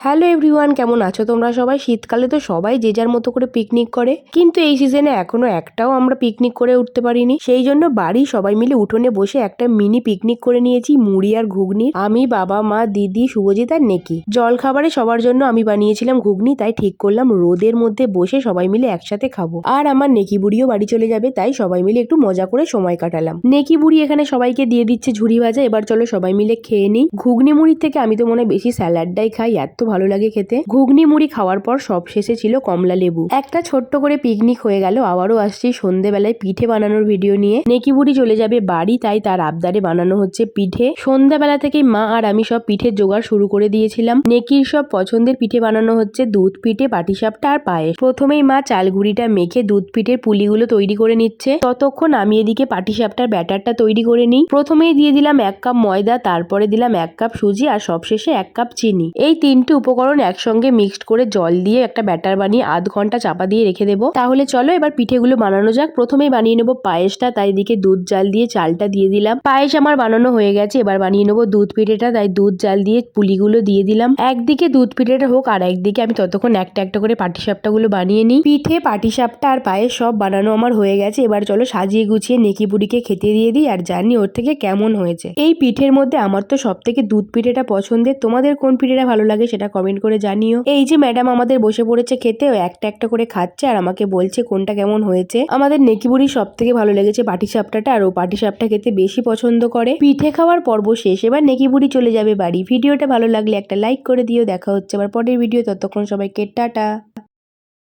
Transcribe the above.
Hello everyone, কেমন আছো তোমরা সবাই? শীতকালে তো সবাই যে যার মতো করে পিকনিক করে, কিন্তু এই সিজনে এখনো একটাও আমরা পিকনিক করে উঠতে পারিনি। সেই জন্য বাড়ি সবাই মিলে উঠোনে বসে একটা মিনি পিকনিক করে নিয়েছি মুড়ি আর ঘুগনি। আমি, বাবা, মা, দিদি, শুভজিৎ আর নেকি। জল খাবারে সবার জন্য আমি বানিয়েছিলাম ঘুগনি, তাই ঠিক করলাম রোদের মধ্যে বসে সবাই মিলে একসাথে খাবো। আর আমার নেকি বুড়িও বাড়ি চলে যাবে, তাই সবাই মিলে একটু মজা করে সময় কাটালাম। নেকি বুড়ি এখানে সবাইকে দিয়ে দিচ্ছে ঝুড়ি ভাজা। এবার চলো সবাই মিলে খেয়ে নিই। ঘুগনি মুড়ির থেকে আমি তো মনে বেশি স্যালাডটাই খাই, এত ভালো লাগে খেতে। ঘুগনি মুড়ি খাওয়ার পর সব শেষে ছিল কমলা লেবু। একটা ছোট্ট করে পিকনিক হয়ে গেল। আবারও আসছি সন্ধ্যেবেলায় পিঠে বানানোর ভিডিও নিয়ে। নেকি বুড়ি চলে যাবে বাড়ি, তাই তার আবদারে বানানো হচ্ছে পিঠে। সন্ধ্যাবেলা থেকেই মা আর আমি সব পিঠের জোগাড় শুরু করে দিয়েছিলাম। নেকির সব পছন্দের পিঠে বানানো হচ্ছে দুধ পিঠে, পাটিসাপটা আর পায়েস। প্রথমেই মা চালগুড়িটা মেখে দুধ পিঠের পুলিগুলো তৈরি করে নিচ্ছে, ততক্ষণ আমি এদিকে পাটিসাপটার ব্যাটারটা তৈরি করে নিই। প্রথমেই দিয়ে দিলাম 1 কাপ ময়দা, তারপরে দিলাম 1 কাপ সুজি আর সবশেষে 1 কাপ চিনি। এই তিনটি উপকরণ একসঙ্গে মিক্সড করে জল দিয়ে একটা ব্যাটার বানিয়ে আধ ঘন্টা চাপা দিয়ে রেখে দেবো। তাহলে চলো এবার পিঠেগুলো বানানো যাক। প্রথমেই বানিয়ে নেবো পায়েসটা, তাই এদিকে দুধ জাল দিয়ে চালটা দিয়ে দিলাম। পায়েস আমার বানানো হয়ে গেছে। এবার বানিয়ে নেবো দুধ পিঠেটা, তাই দুধ জাল দিয়ে পুলিগুলো দিয়ে দিলাম। একদিকে দুধ পিঠেটা হোক আর একদিকে আমি ততক্ষণ একটা একটা করে পাটিসাপটা গুলো বানিয়ে নিই। পিঠে, পাটিসাপটা আর পায়েস সব বানানো আমার হয়ে গেছে। এবার চলো সাজিয়ে গুছিয়ে নেকি বুড়িকে খেতে দিয়ে দিই আর জানি ওর থেকে কেমন হয়েছে। এই পিঠের মধ্যে আমার তো সব থেকে দুধ পিঠেটা পছন্দের। তোমাদের কোন পিঠেটা ভালো লাগে সেটা কমেন্ট করে জানিও। এই যে ম্যাডাম আমাদের বসে পড়েছে খেতে, ও একটা একটা করে খাচ্ছে আর আমাকে বলছে কোনটা কেমন হয়েছে। আমাদের নেকি বুড়ির সব থেকে ভালো লেগেছে পাটিসাপটাটা, আর ও পাটিসাপটা খেতে বেশি পছন্দ করে। পিঠে খাওয়ার পর্ব শেষ, এবার নেকি বুড়ি চলে যাবে বাড়ি। ভিডিওটা ভালো লাগলে একটা লাইক করে দিও। দেখা হচ্ছে আবার পরের ভিডিও, ততক্ষণ সবাইকে টাটা।